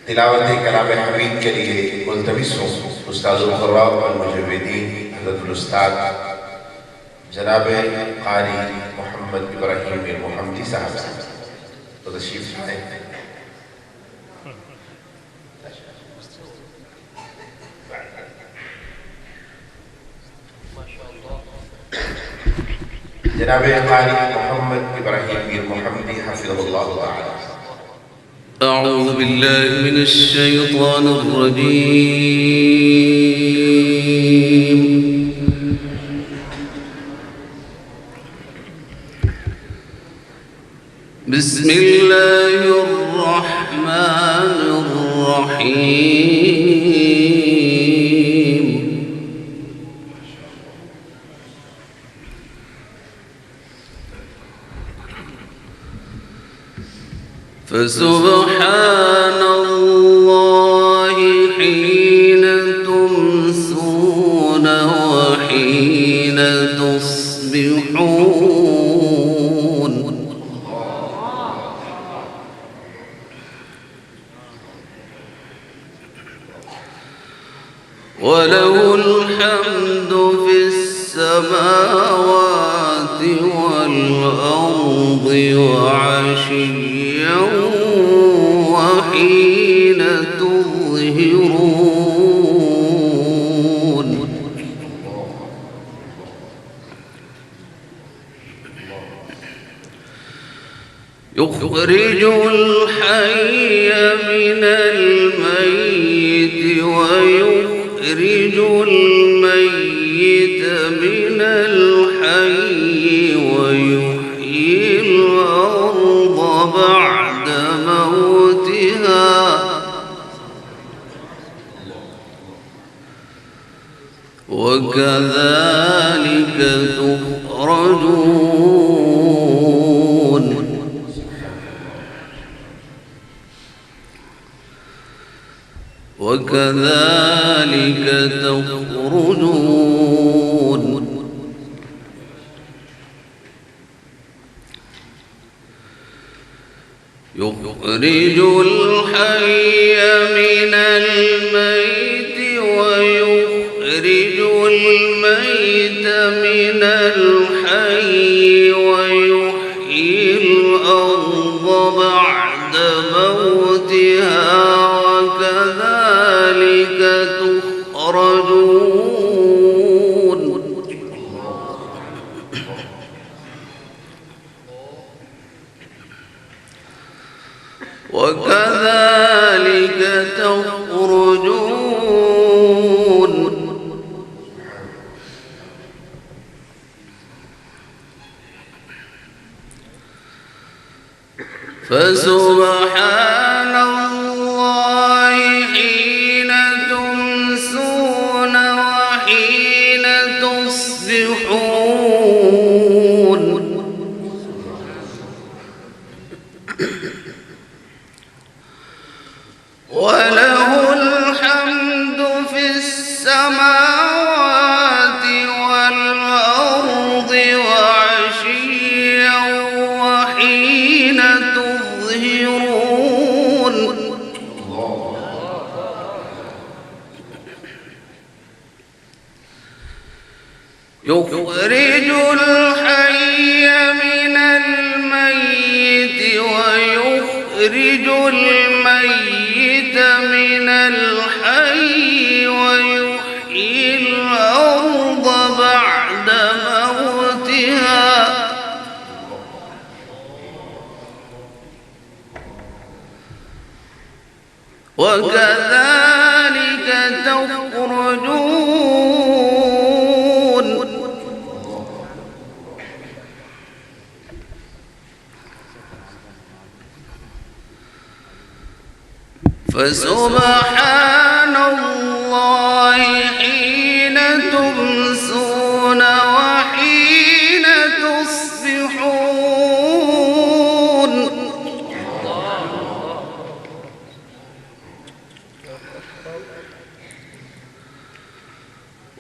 तिलावत कलाम हमीद के लिए मुल्तमिस हूँ उस्तादुल क़ुर्राब वल मुजव्विदीन हज़रतुल उस्ताद जनाब क़ारी मोहम्मद इब्राहीम मीर मोहम्मदी साहब से तो तशरीफ लाएं। जनाब क़ारी मोहम्मद इब्राहीम मीर मोहम्मदी हफ़िज़हुल्लाह तआला। أعوذ بالله من الشيطان الرجيم. بسم الله الرحمن الرحيم. فسبحان الله حين تمسون وحين تصبحون. وله الحمد في السماوات والأرض وعشيا وحين تظهرون. يخرج الحي من الميت ويخرج الميت من الحي ويحيي الأرض بعد موتها وكذلك تخرجون. وكذلك تخرجون. يخرج الحي من الميت ويخرج الميت من الحي ويحيي الأرض بعد موتها وكذلك تخرجون. وكذلك تخرجون. فسبحان الله حين تمسون وحين تصبحون. وله الحمد في السماوات والأرض وعشيا وحين تظهرون. يخرج الحي من الميت ويخرج الميت من الحي ويحيي الأرض بعد موتها وكذلك تخرجون. فسبحان الله حين تمسون وحين تصبحون.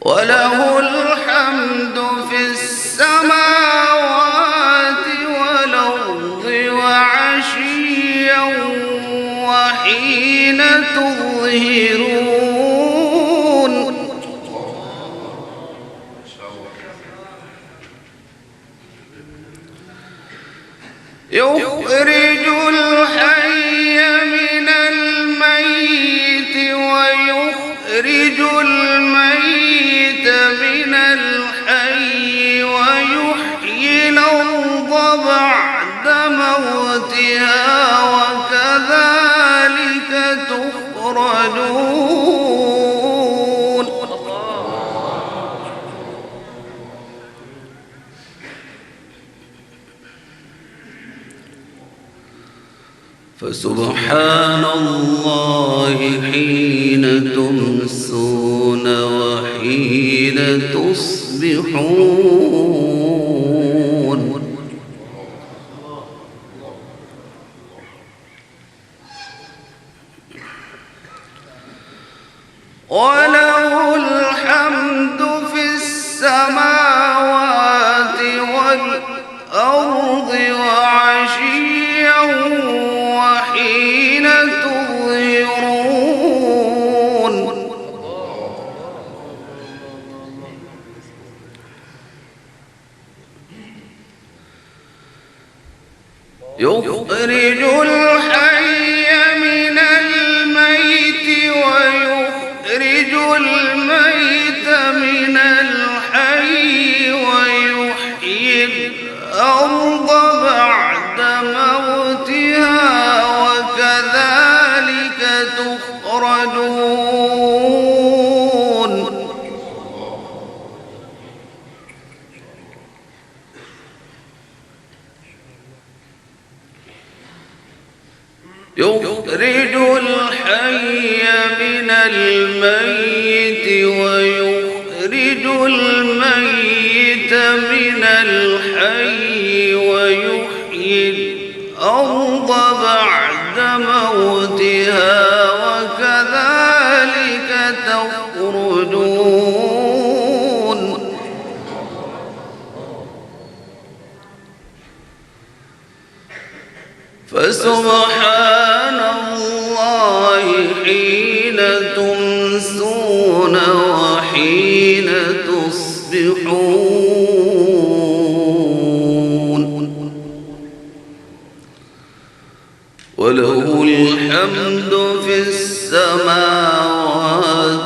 وله الحمد في السماوات والأرض وعشيا وحين وحين تظهرون يخرج الحي من الميت ويخرج الميت من الحي ويحيي الأرض بعد موتها وكذلك تخرجون فسبحان الله حين تمسون وحين تصبحون وله الحمد في السماوات والأرض وعشيا وحين تظهرون يخرج الحي من الميت ويخرج الميت من الحي ويحيي الأرض بعد موتها وكذلك تخرجون يخرج الحي من الميت ويخرج الميت من الحي ويحيي الأرض بعد موتها وكذلك تخرجون فسبحان الله حين تمسون وحين تصبحون وله الحمد في السماوات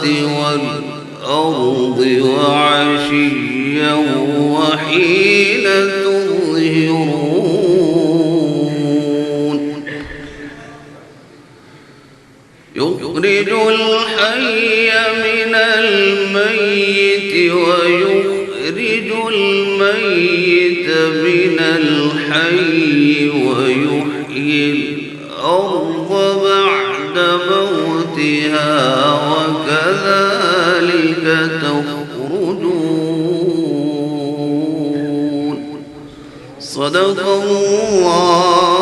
والأرض وعشيا وحين تظهرون يخرج الحي من الميت ويخرج الميت من الحي ويحيي الأرض بعد موتها وكذلك تخرجون صدق الله